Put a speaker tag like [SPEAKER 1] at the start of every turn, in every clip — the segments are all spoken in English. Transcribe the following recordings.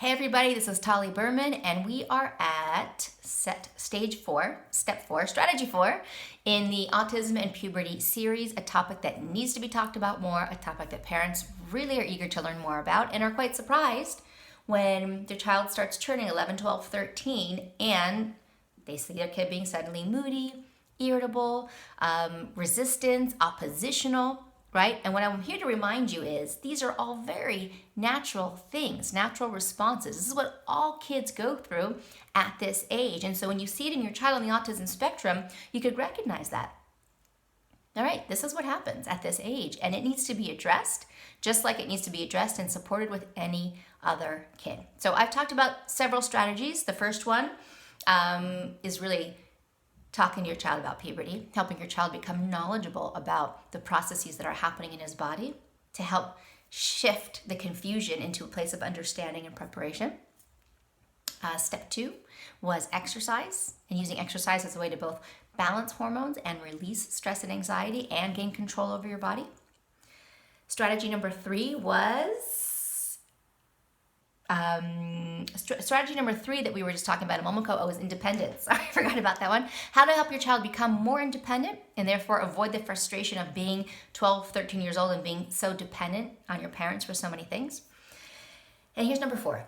[SPEAKER 1] Hey everybody, this is Tali Berman, and we are at step 4, strategy 4 in the Autism and Puberty series, a topic that needs to be talked about more, a topic that parents really are eager to learn more about and are quite surprised when their child starts turning 11, 12, 13 and they see their kid being suddenly moody, irritable, resistant, oppositional, right? And what I'm here to remind you is these are all very natural things, natural responses. This is what all kids go through at this age. And so when you see it in your child on the autism spectrum, you could recognize that. All right, this is what happens at this age, and it needs to be addressed just like it needs to be addressed and supported with any other kid. So I've talked about several strategies. The first one is really talking to your child about puberty, helping your child become knowledgeable about the processes that are happening in his body to help shift the confusion into a place of understanding and preparation. Step 2 was exercise, and using exercise as a way to both balance hormones and release stress and anxiety and gain control over your body. Strategy number 3 was strategy number 3 that we were just talking about a moment ago was independence. Sorry, I forgot about that one. How to help your child become more independent and therefore avoid the frustration of being 12, 13 years old and being so dependent on your parents for so many things. And here's number 4.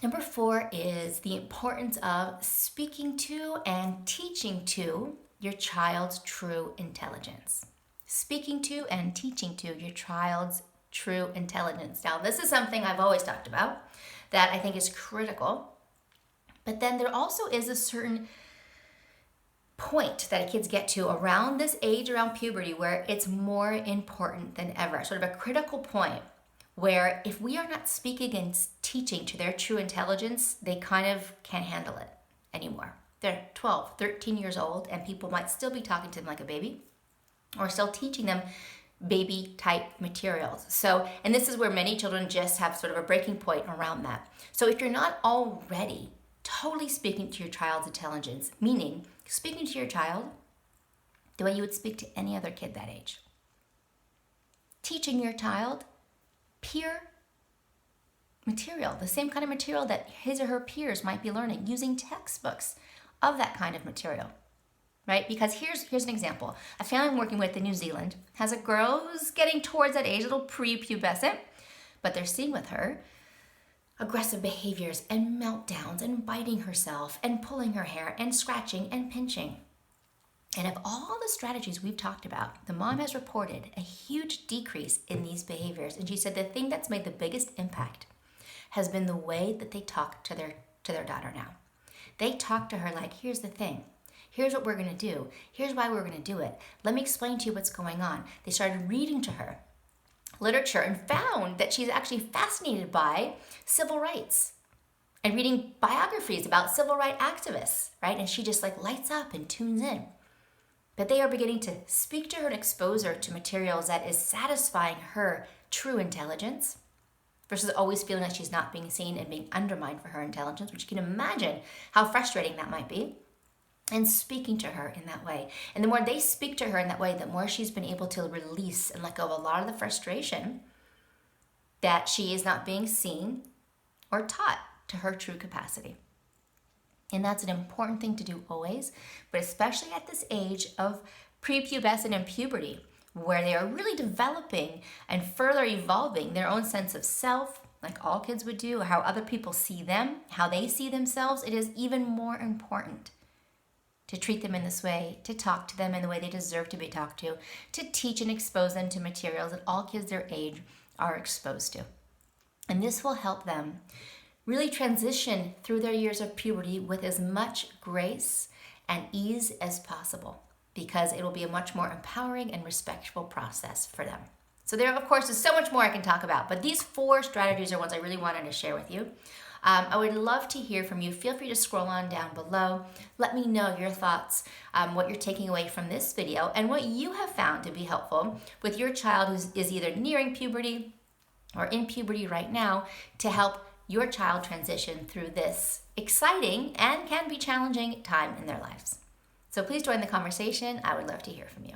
[SPEAKER 1] Number 4 is the importance of speaking to and teaching to your child's true intelligence. Speaking to and teaching to your child's true intelligence. Now, this is something I've always talked about that I think is critical, but then there also is a certain point that kids get to around this age, around puberty, where it's more important than ever, sort of a critical point where if we are not speaking and teaching to their true intelligence, they kind of can't handle it anymore. They're 12, 13 years old, and people might still be talking to them like a baby or still teaching them baby type materials. So, and this is where many children just have sort of a breaking point around that. So if you're not already totally speaking to your child's intelligence, meaning speaking to your child the way you would speak to any other kid that age, teaching your child peer material, the same kind of material that his or her peers might be learning, using textbooks of that kind of material. Right? Because here's an example. A family I'm working with in New Zealand has a girl who's getting towards that age, a little prepubescent, but they're seeing with her aggressive behaviors and meltdowns and biting herself and pulling her hair and scratching and pinching. And of all the strategies we've talked about, the mom has reported a huge decrease in these behaviors. And she said the thing that's made the biggest impact has been the way that they talk to their daughter now. They talk to her like, here's the thing. Here's what we're going to do. Here's why we're going to do it. Let me explain to you what's going on. They started reading to her literature and found that she's actually fascinated by civil rights and reading biographies about civil rights activists, right? And she just like lights up and tunes in. But they are beginning to speak to her and expose her to materials that is satisfying her true intelligence versus always feeling like she's not being seen and being undermined for her intelligence, which you can imagine how frustrating that might be. And speaking to her in that way. And the more they speak to her in that way, the more she's been able to release and let go of a lot of the frustration that she is not being seen or taught to her true capacity. And that's an important thing to do always, but especially at this age of prepubescent and puberty, where they are really developing and further evolving their own sense of self, like all kids would do, how other people see them, how they see themselves. It is even more important to treat them in this way, to talk to them in the way they deserve to be talked to teach and expose them to materials that all kids their age are exposed to. And this will help them really transition through their years of puberty with as much grace and ease as possible, because it will be a much more empowering and respectful process for them. So there, of course, is so much more I can talk about, but these 4 strategies are ones I really wanted to share with you. I would love to hear from you. Feel free to scroll on down below. Let me know your thoughts, what you're taking away from this video, and what you have found to be helpful with your child who is either nearing puberty or in puberty right now, to help your child transition through this exciting and can be challenging time in their lives. So please join the conversation. I would love to hear from you.